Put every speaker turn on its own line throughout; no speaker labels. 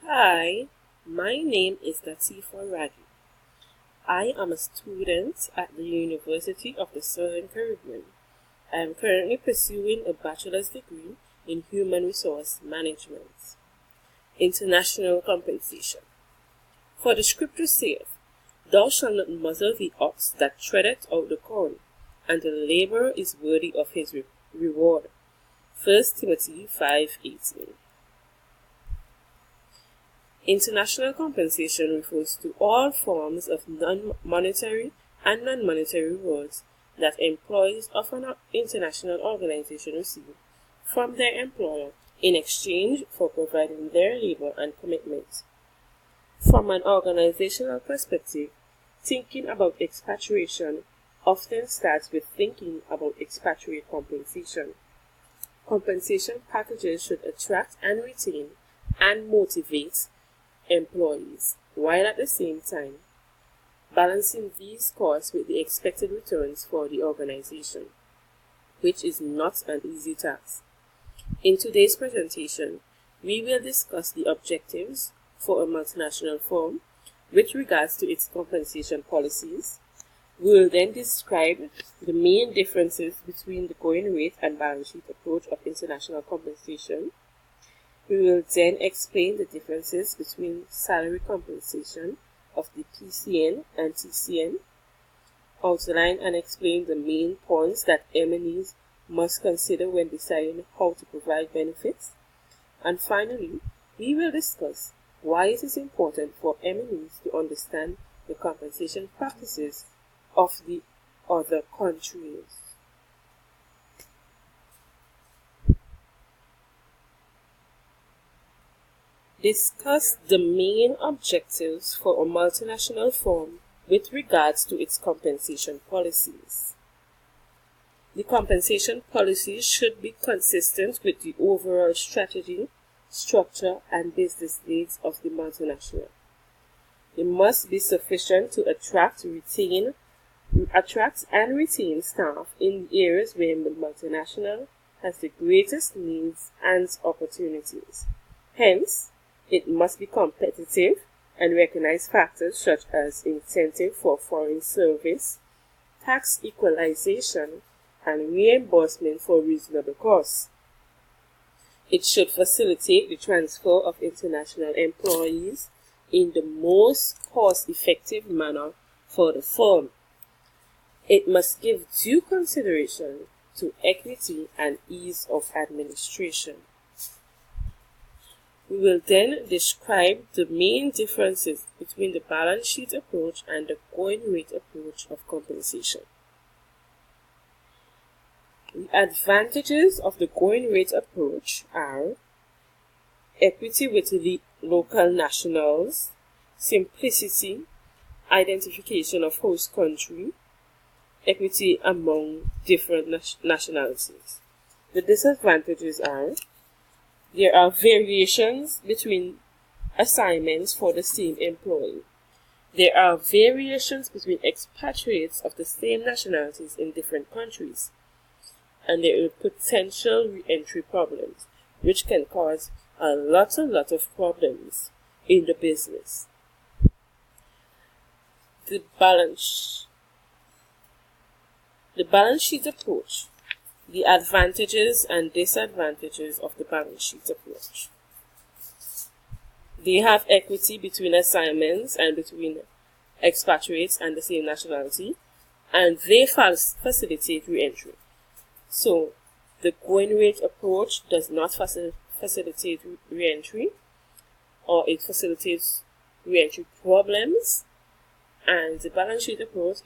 Hi, my name is Latifa Raghi. I am a student at the University of the Southern Caribbean. I am currently pursuing a bachelor's degree in Human Resource Management. International compensation. For the scripture saith, Thou shalt not muzzle the ox that treadeth out the corn, and the labourer is worthy of his reward. 1 Timothy 5:18. International compensation refers to all forms of non-monetary and non-monetary rewards that employees of an international organization receive from their employer in exchange for providing their labor and commitment. From an organizational perspective, thinking about expatriation often starts with thinking about expatriate compensation. Compensation packages should attract and retain and motivate employees, while at the same time balancing these costs with the expected returns for the organization, which is not an easy task. In today's presentation, we will discuss the objectives for a multinational firm with regards to its compensation policies. We will then describe the main differences between the going rate and balance sheet approach of international compensation. We will then explain the differences between salary compensation of the PCN and TCN, outline and explain the main points that M&Es must consider when deciding how to provide benefits, and finally, we will discuss why it is important for M&Es to understand the compensation practices of the other countries. Discuss the main objectives for a multinational firm with regards to its compensation policies. The compensation policies should be consistent with the overall strategy, structure, and business needs of the multinational. They must be sufficient to attract and retain staff in the areas where the multinational has the greatest needs and opportunities. Hence, it must be competitive and recognize factors such as incentive for foreign service, tax equalization, and reimbursement for reasonable costs. It should facilitate the transfer of international employees in the most cost-effective manner for the firm. It must give due consideration to equity and ease of administration. We will then describe the main differences between the balance sheet approach and the going rate approach of compensation. The advantages of the going rate approach are equity with the local nationals, simplicity, identification of host country, equity among different nationalities. The disadvantages are there are variations between assignments for the same employee. There are variations between expatriates of the same nationalities in different countries. And there are potential re-entry problems, which can cause a lot of problems in the business. The balance sheet approach. The advantages and disadvantages of the balance sheet approach. They have equity between assignments and between expatriates and the same nationality, and they facilitate re-entry. So, the going rate approach does not facilitate re-entry, or it facilitates re-entry problems, and the balance sheet approach,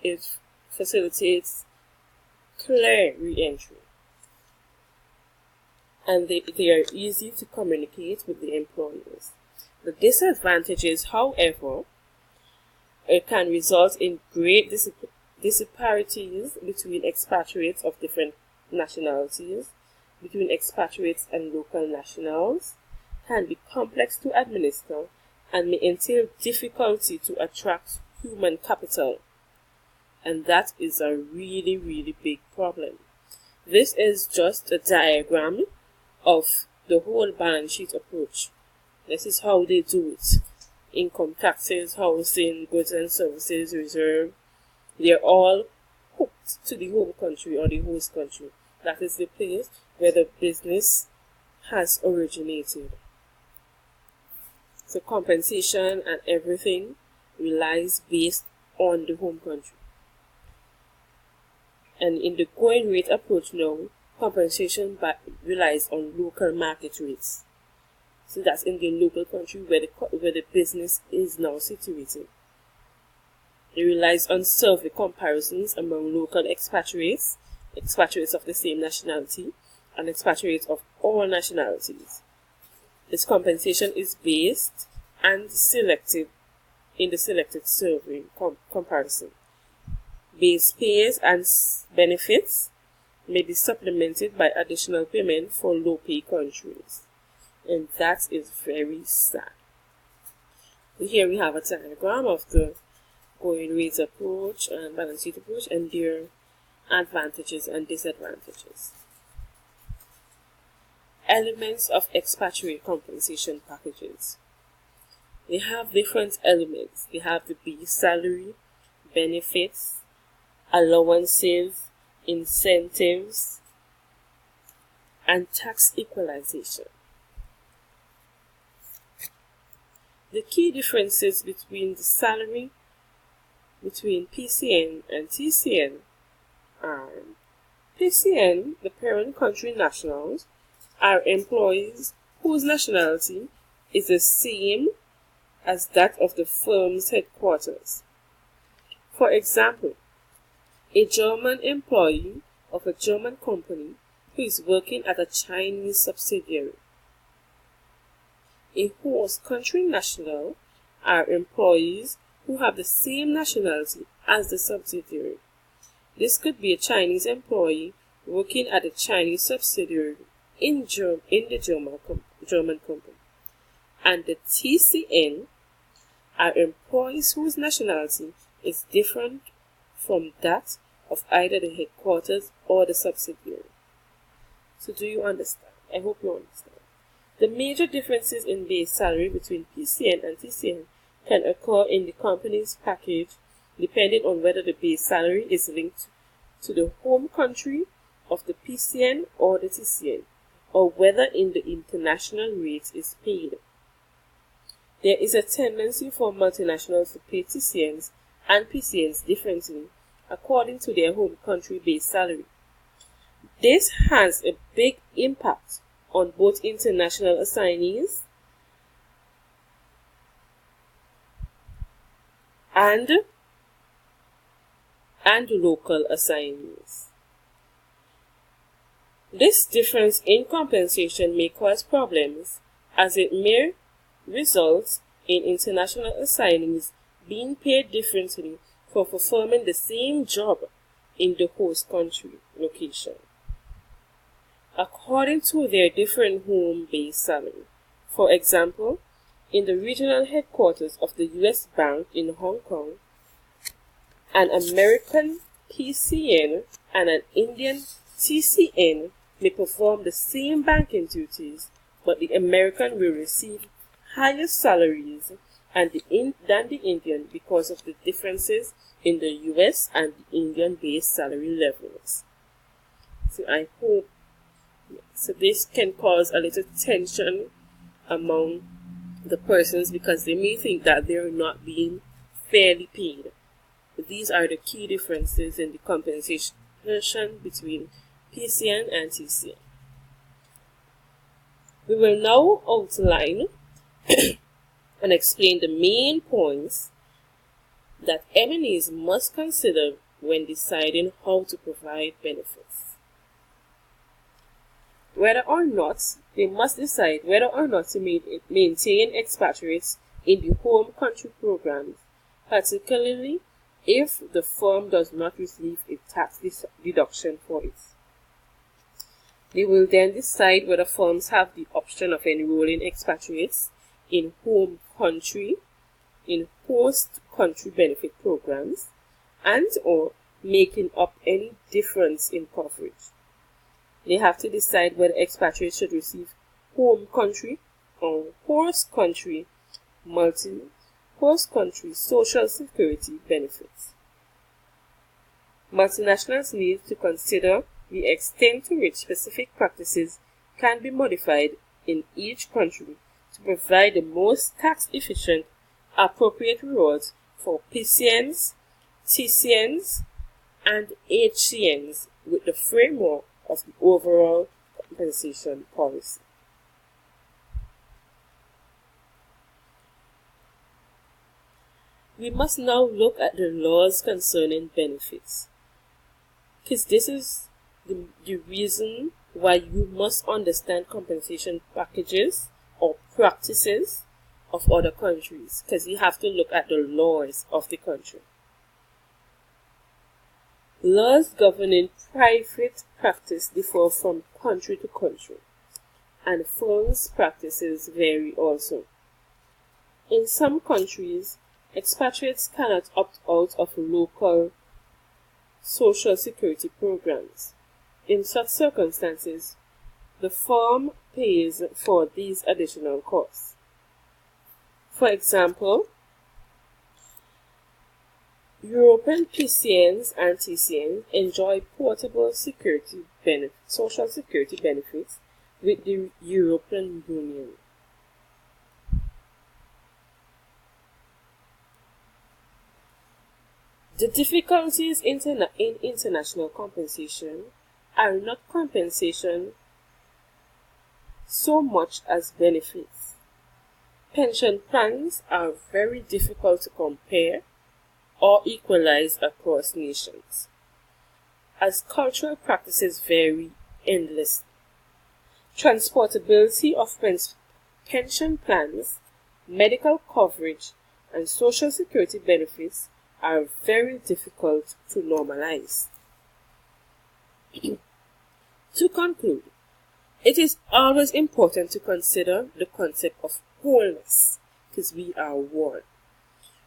it facilitates clear re-entry, and they are easy to communicate with the employers. The disadvantages, however, it can result in great disparities between expatriates of different nationalities, between expatriates and local nationals, can be complex to administer, and may entail difficulty to attract human capital. And that is a really big problem. This is just a diagram of the whole balance sheet approach. This is how they do it. Income taxes, housing, goods and services, reserve. They're all hooked to the home country or the host country. That is the place where the business has originated. So compensation and everything relies based on the home country. And in the going rate approach now, compensation relies on local market rates. So that's in the local country where the business is now situated. It relies on survey comparisons among local expatriates of the same nationality, and expatriates of all nationalities. This compensation is based and selected in the selected survey comparison. Base pays and benefits may be supplemented by additional payment for low-pay countries. And that is very sad. Here we have a diagram of the going rates approach and balance sheet approach and their advantages and disadvantages. Elements of expatriate compensation packages. They have different elements. They have the base salary, benefits, allowances, incentives, and tax equalization. The key differences between the salary between PCN and TCN are: PCN, the parent country nationals, are employees whose nationality is the same as that of the firm's headquarters. For example, a German employee of a German company who is working at a Chinese subsidiary. A host country national are employees who have the same nationality as the subsidiary. This could be a Chinese employee working at a Chinese subsidiary in the German company. And the TCN are employees whose nationality is different from that of either the headquarters or the subsidiary. So do you understand? I hope you understand. The major differences in base salary between PCN and TCN can occur in the company's package depending on whether the base salary is linked to the home country of the PCN or the TCN, or whether in the international rate is paid. There is a tendency for multinationals to pay TCNs and PCNs differently according to their home country base salary. This has a big impact on both international assignees and local assignees. This difference in compensation may cause problems, as it may result in international assignees being paid differently for performing the same job in the host country location, according to their different home base salary. For example, in the regional headquarters of the U.S. Bank in Hong Kong, an American PCN and an Indian TCN may perform the same banking duties, but the American will receive higher salaries than the Indian because of the differences in the US and the Indian base salary levels. So I hope, so this can cause a little tension among the persons because they may think that they're not being fairly paid. But these are the key differences in the compensation between PCN and TCN. We will now outline and explain the main points that MNEs must consider when deciding how to provide benefits. They must decide whether or not to maintain expatriates in the home country programs, particularly if the firm does not receive a tax deduction for it. They will then decide whether firms have the option of enrolling expatriates in home country, in host country benefit programs, and or making up any difference in coverage. They have to decide whether expatriates should receive home country on host country social security benefits. Multinationals need to consider the extent to which specific practices can be modified in each country to provide the most tax-efficient, appropriate rewards for PCNs, TCNs, and HCNs with the framework of the overall compensation policy. We must now look at the laws concerning benefits, because this is the reason why you must understand compensation packages or practices of other countries, because you have to look at the laws of the country. Laws governing private practice differ from country to country, and firms' practices vary also. In some countries, expatriates cannot opt out of local social security programs. In such circumstances, the firm pays for these additional costs. For example, European PCNs and TCNs enjoy portable social security benefits with the European Union. The difficulties in international compensation are not compensation so much as benefits. Pension plans are very difficult to compare or equalize across nations, as cultural practices vary endlessly. Transportability of pension plans, medical coverage, and social security benefits are very difficult to normalize. To conclude, it is always important to consider the concept of wholeness, because we are one,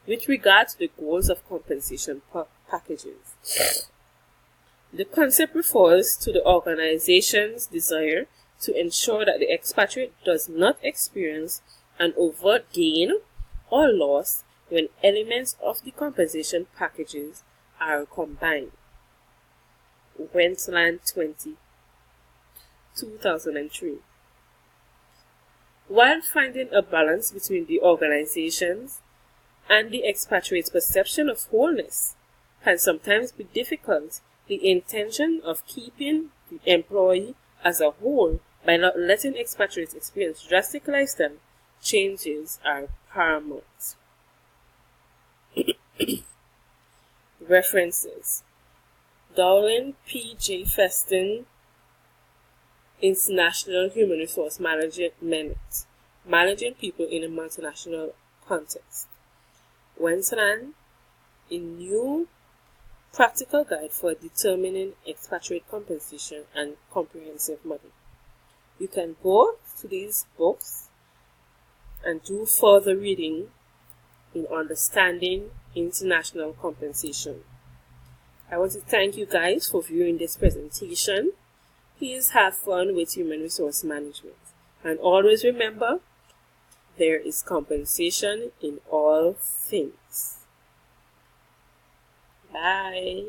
with regard to the goals of compensation packages. The concept refers to the organization's desire to ensure that the expatriate does not experience an overt gain or loss when elements of the compensation packages are combined. Wendland 2003. While finding a balance between the organization's and the expatriate's perception of wholeness can sometimes be difficult, the intention of keeping the employee as a whole by not letting expatriates experience drastic lifestyle changes are paramount. References: Dowling, P. J. Feston, International Human Resource Management, Managing People in a Multinational Context. Wendland, a new practical guide for determining expatriate compensation and comprehensive model. You can go to these books and do further reading in understanding international compensation. I want to thank you guys for viewing this presentation. Please have fun with human resource management. And always remember, there is compensation in all things. Bye.